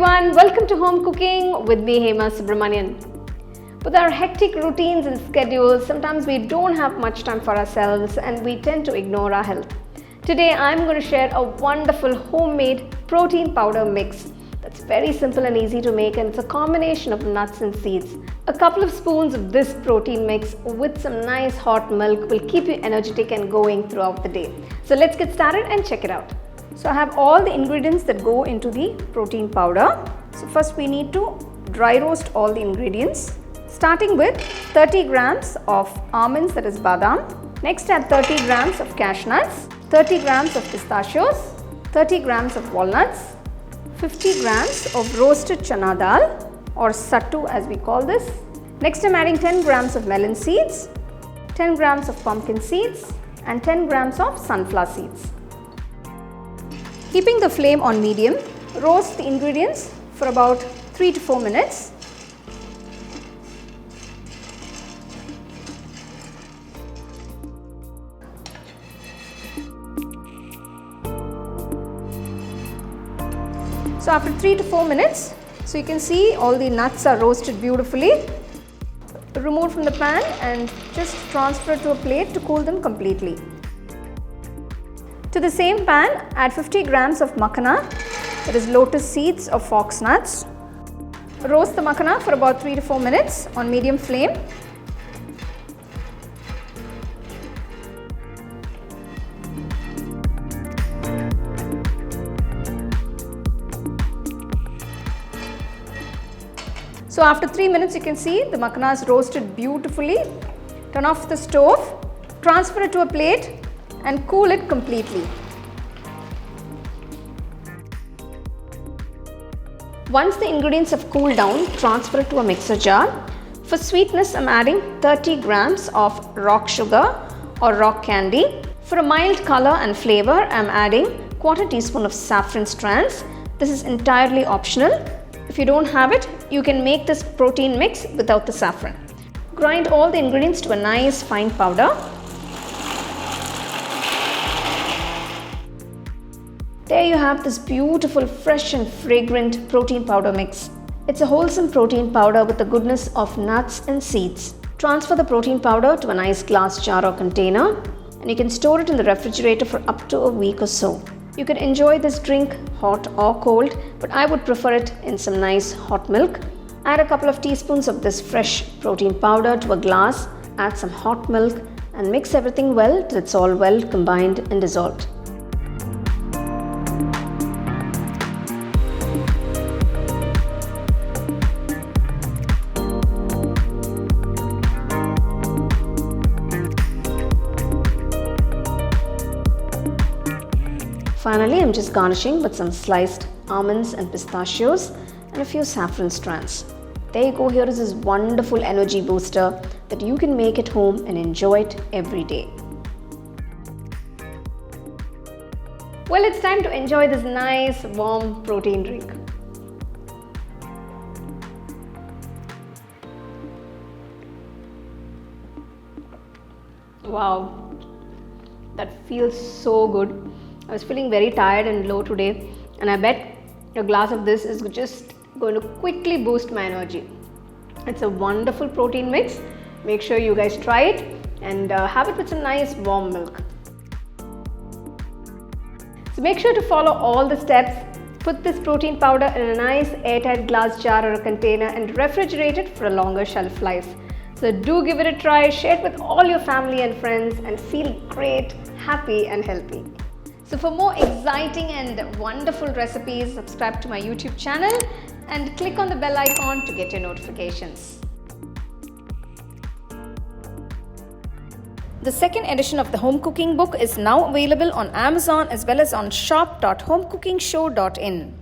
everyone, welcome to Home Cooking with me Hema Subramanian. With our hectic routines and schedules, sometimes we don't have much time for ourselves and we tend to ignore our health. Today I'm going to share a wonderful homemade protein powder mix that's very simple and easy to make, and it's a combination of nuts and seeds. A couple of spoons of this protein mix with some nice hot milk will keep you energetic and going throughout the day. So let's get started and check it out. So I have all the ingredients that go into the protein powder. So first we need to dry roast all the ingredients, starting with 30 grams of almonds, that is badam. Next add 30 grams of cashew nuts, 30 grams of pistachios, 30 grams of walnuts, 50 grams of roasted chana dal or sattu as we call this. Next I'm adding 10 grams of melon seeds, 10 grams of pumpkin seeds and 10 grams of sunflower seeds. Keeping the flame on medium, roast the ingredients for about 3 to 4 minutes. So after 3 to 4 minutes, so you can see all the nuts are roasted beautifully. Remove from the pan and just transfer to a plate to cool them completely. To the same pan, add 50 grams of makhana, that is lotus seeds or fox nuts. Roast the makhana for about 3 to 4 minutes on medium flame. So after 3 minutes you can see the makhana is roasted beautifully. Turn off the stove, transfer it to a plate and cool it completely. Once the ingredients have cooled down, transfer it to a mixer jar. For sweetness, I'm adding 30 grams of rock sugar or rock candy. For a mild color and flavor, I'm adding 1/4 teaspoon of saffron strands. This is entirely optional. If you don't have it, you can make this protein mix without the saffron. Grind all the ingredients to a nice fine powder. There you have this beautiful, fresh and fragrant protein powder mix. It's a wholesome protein powder with the goodness of nuts and seeds. Transfer the protein powder to a nice glass jar or container and you can store it in the refrigerator for up to a week or so. You can enjoy this drink hot or cold, but I would prefer it in some nice hot milk. Add a couple of teaspoons of this fresh protein powder to a glass, add some hot milk and mix everything well till it's all well combined and dissolved. Finally, I'm just garnishing with some sliced almonds and pistachios and a few saffron strands. There you go, here is this wonderful energy booster that you can make at home and enjoy it every day. Well, it's time to enjoy this nice warm protein drink. Wow, that feels so good. I was feeling very tired and low today, and I bet a glass of this is just going to quickly boost my energy. It's a wonderful protein mix. Make sure you guys try it and have it with some nice warm milk. So make sure to follow all the steps. Put this protein powder in a nice airtight glass jar or a container and refrigerate it for a longer shelf life. So do give it a try, share it with all your family and friends and feel great, happy and healthy. So for more exciting and wonderful recipes, subscribe to my YouTube channel and click on the bell icon to get your notifications. The second edition of the home cooking book is now available on Amazon as well as on shop.homecookingshow.in.